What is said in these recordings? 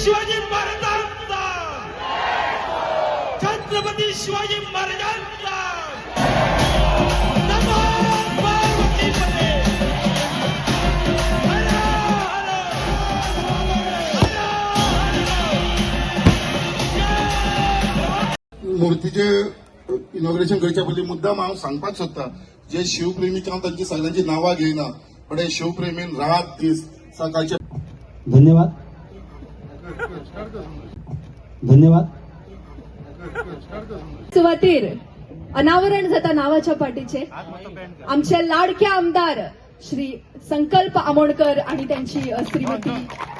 शिवाजी महाराजांचा, छत्रपती शिवाजी महाराजांचा नमो पार्वतीपते. हर हर मूर्तीचे इनॉग्रेशन करच्या पयलीं मुद्दाम हांव सांगपाक सोदतां, जे शिवप्रेमीचे हांव तांची सगळ्यांची नांवां घेयना, पण हे शिवप्रेमीन रात दीस सकाळचे. धन्यवाद. धन्यवाद. सुवातेर अनावरण जाता नावाच्या पाटीचे आमचे लाडके आमदार श्री संकल्प आमोणकर आणि त्यांची श्रीमती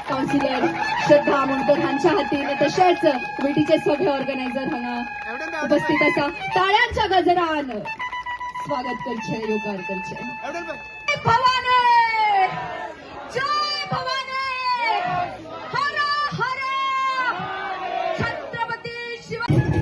काउन्सिलर श्रद्धा आमोणकर हांच्या हातीन, तशेंच कमिटीचे सगळे ऑर्गनायझर हांगा उपस्थित आसा. ताळ्यांच्या गजरान स्वागत करचे, येवकार करचे. जय भवानी, जय भवानी, हर हर छत्रपती शिवाजी.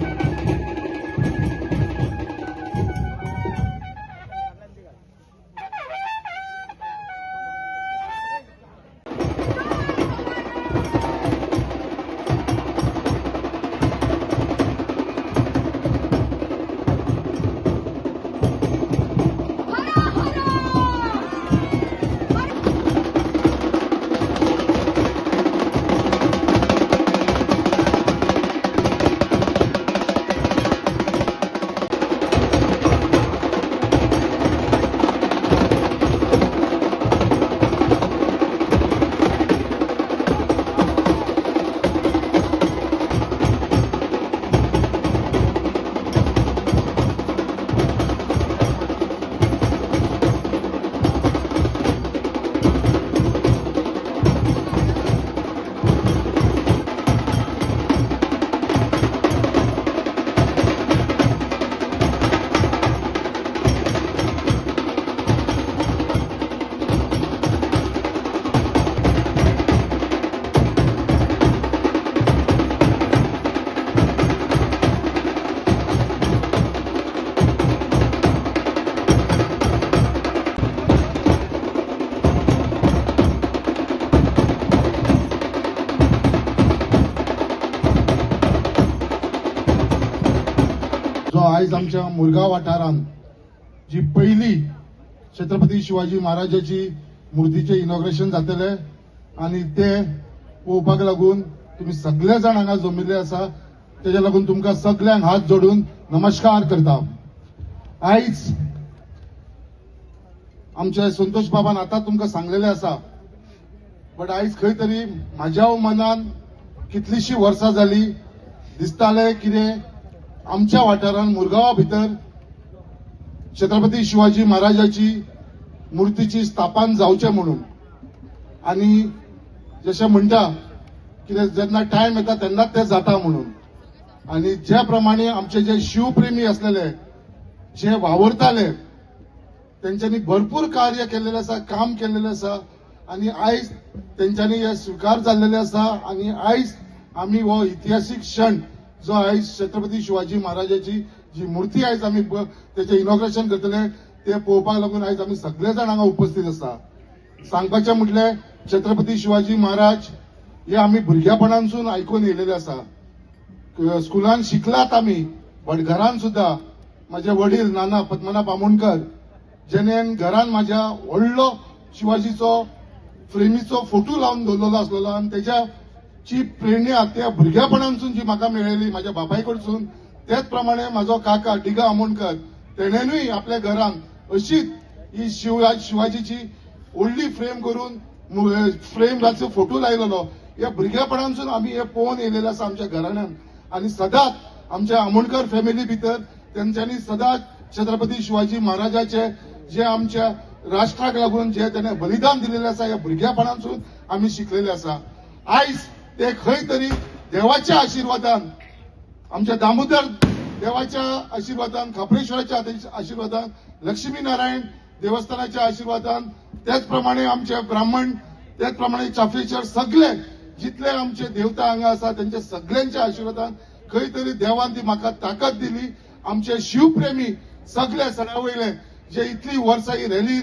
जो आयज आमच्या मुरगांव वाठारांत जी पहिली छत्रपती शिवाजी महाराजाची मुर्तीचे इनॉग्रेशन जातले आणि ते पळोवपाक लागून तुम्ही सगळे जाण हांगा जमिल्ले आसा, तेज्या लागून तुमकां सगळ्यांक हात जोडून नमस्कार करता. आयज आमचे संतोष बाबान आतां तुमकां सांगलेले आसा, बट आयज खंय तरी म्हाज्या मनान कितलीशीं वर्सां जाली दिसताले कितें आमच्या वाठारांत मुरगांवा भितर छत्रपती शिवाजी महाराजाची मुर्तीची स्थापन जावचें म्हणून. आणि जशें म्हणटा कितें जेन्ना टायम येता तेन्नाच ते जाता म्हणून. आणि ज्या प्रमाणे आमचे जे शिवप्रेमी असलेले, जे वावरताले, तेंच्यांनी भरपूर कार्य केलेलें आसा, काम केलेलें आसा आणि आयज तेंच्यांनी हे स्वीकार जाल्लेले आसा. आणि आयज आमी हो इतिहासीक क्षण जो आयज छत्रपती शिवाजी महाराजाची जी मूर्ती आयज आमी त्याचे इनॉग्रेशन करतले ते पळोवपाक लागून आयज आमी सगळे जाण हांगा उपस्थित आसा. सांगपाचें म्हटल्यार छत्रपती शिवाजी महाराज हे आमी भुरगेपणांसून आयकून येयलेले आसा. स्कुलान शिकलात आमी, बट घरान सुद्धा माझे वडील नाना पद्मनाभ आमोणकर जेणेन घरान माझ्या व्हडलो शिवाजीचो फ्रेमीचो फोटो लावन दवरलेलो आसलेलो आणि त्याची प्रेरणा त्या भुरगेपणांसून जी म्हाका मेळिल्ली माझ्या बापाय कडसून, त्याच प्रमाणे माझो काका डिगा आमोणकर तेणेनूय आपल्या घरान अशीच ही शिवाजीची व्हडली फ्रेम करून फ्रेम फोटो लायलेलो. या भुरगेपणांसून आमी हे पळोवन येयलेले आसा आमच्या घराण्यांत. आणि सदांच आमच्या आमोणकर फॅमिली भितर तेंच्यांनी सदांच छत्रपती शिवाजी महाराजाचे जे आमच्या राष्ट्राक लागून जे त्याने बलिदान दिलेले आसा या भुरगेपणांसून आमी शिकलेले आसा. आयज ते खंय तरी देवाच्या आशीर्वादान, आमच्या दामोदर देवाच्या आशीर्वादान, खापरेश्वराच्या आशीर्वादान, लक्ष्मी नारायण देवस्थानाच्या आशीर्वादान, त्याचप्रमाणे आमचे ब्राह्मण, त्याचप्रमाणे चाफेश्वर सगळे जितले आमचे देवता हांगा आसा त्यांच्या सगळ्यांच्या आशीर्वादान खंय तरी देवान ती म्हाका ताकद दिली. आमचे शिवप्रेमी सगळे सणावयले जे इतली वर्सां ही रॅली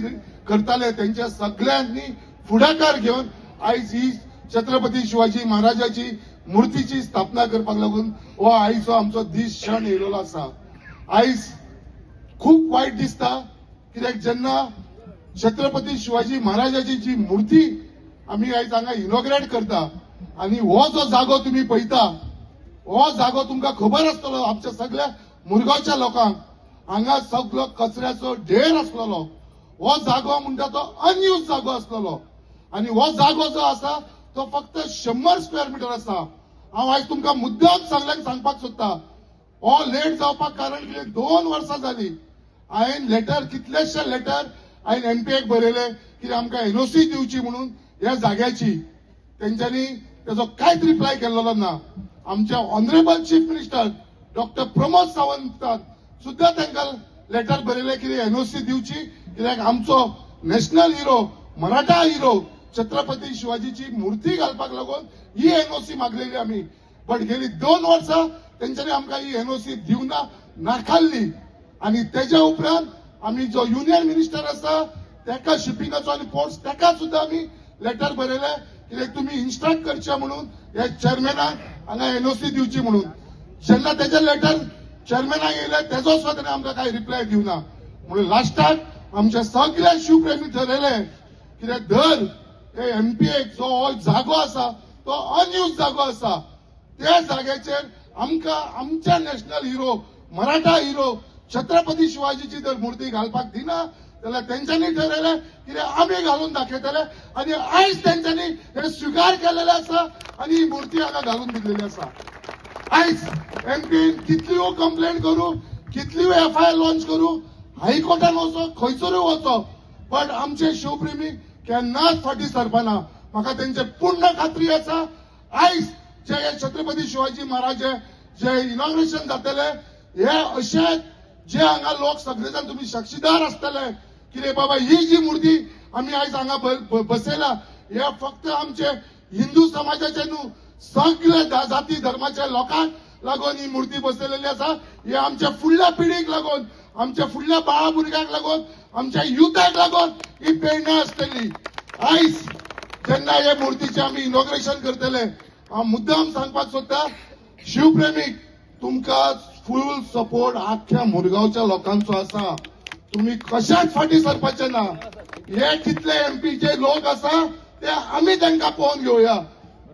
करताले त्यांच्या सगळ्यांनी फुडाकार घेऊन आयज ही छत्रपती शिवाजी महाराजाची मूर्तीची स्थापना करपाक लागून हो आयचो आमचो दीस क्षण येयलो आसा. आयज खूप वायट दिसता कित्याक जेन्ना छत्रपती शिवाजी महाराजाची जी मूर्ती आम्ही आयज हांगा इनॉग्रेट करता आणि हो जो जागो तुम्ही पळयता हो जागो तुमकां खबर आसतलो आमच्या सगळ्या मुरगांवच्या लोकांक हांगा सगळो कचऱ्याचो ढेर आसलेलो. हो जागो म्हणटा तो अनयूज जागो आसलेलो आणि हो जागो जो आसा तो फक्त 100 स्क्वेअर मिटर आसा. हांव आयज तुमकां मुद्दाम सगळ्यांक सांगपाक सोदता हो लेट जावपाक कारण कितें 2 वर्सां जाली. हांवें लेटर कितलेशे लेटर हांवें एमपीएक बरयले कितें आमकां एनओसी दिवची म्हणून ह्या जाग्याची. तेंच्यांनी तेजो कांयच रिप्लाय केल्लो ना. आमच्या honourable chief minister doctor Pramod Sawant सुद्धा तांकां लेटर बरयले कितें एनओसी दिवची कित्याक आमचो national hero Maratha hero Chhatrapati शिवाजीची मूर्ती घालपाक लागून ही एनओसी मागलेली आमी. बट गेली 2 वर्सां तेंच्यांनी आमकां ही एनओसी दिवना नाकारली आणि तेज्या उपरांत आमी जो युनियन मिनिस्टर आसा ताका शिपिंगाचो आणि पोर्ट्स ताका सुद्धा आमी लेटर बरयले कित्याक तुमी इन्स्ट्रक्ट करचे म्हणून हे चेअरमॅनाक हांगा एनओसी दिवची म्हणून. जेन्ना तेजे लेटर चेअरमॅनाक येयले तेजो सुद्धा ताणें आमकां कांय रिप्लाय दिवना म्हणून लास्टाक आमचे सगळे शिवप्रेमी ठरयले कित्याक दर हे एमपीएक जो हो जागो आसा तो अनयूज जागो आसा त्या जाग्याचेर आमकां आमच्या national hero Maratha hero Chhatrapati शिवाजीची जर मूर्ती घालपाक दिना जाल्यार तेंच्यांनी ठरयलें कित्याक आमी घालून दाखयतले आनी आयज तेंच्यांनी हे स्विकार केलेले आसा आनी ही मूर्ती हांगा घालून दिल्लेली आसा. आयज एमपीन कितल्यो कंप्लेंट करू कितल्यो एफआयआर लॉन्च करू हायकोर्टान वचो खंयसरूय वचो पण आमचे शिवप्रेमी केन्नाच फाटी सरपाना. म्हाका तेंचे पूर्ण खात्री आसा आयज जे छत्रपती शिवाजी महाराज जे इनॉग्रेशन जातले हे अशे जे हांगा लोक सगळे जाण तुम्ही साक्षीदार आसतले कितें बाबा ही जी मूर्ती आमी आयज हांगा बसयला हे फक्त आमचे हिंदू समाजाचे न्हू सगळे जाती धर्माच्या लोकांक लागून ही मूर्ती बसयलेली आसा. हे आमच्या फुडल्या पिढीक लागून आमच्या फुडल्या बाळा भुरग्यांक लागून आमच्या युथाक लागून ही प्रेरणा आसतली. आयज जेन्ना हे मूर्तीचे आमी इनॉग्रेशन करतले हांव मुद्दाम सांगपाक सोदता शिवप्रेमीक तुमकां फुल सपोर्ट आख्या मुरगांवच्या लोकांचो आसा. तुम्ही कशाच फाटी सरपाचे ना. हे कितले एमपी जे लोक आसा ते आमी तांकां पळोवन घेवया.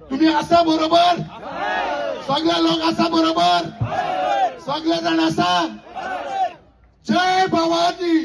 तुम्ही आसा बरोबर सगळे लोक आसा बरोबर सगळे जाण आसा. जय भवानी.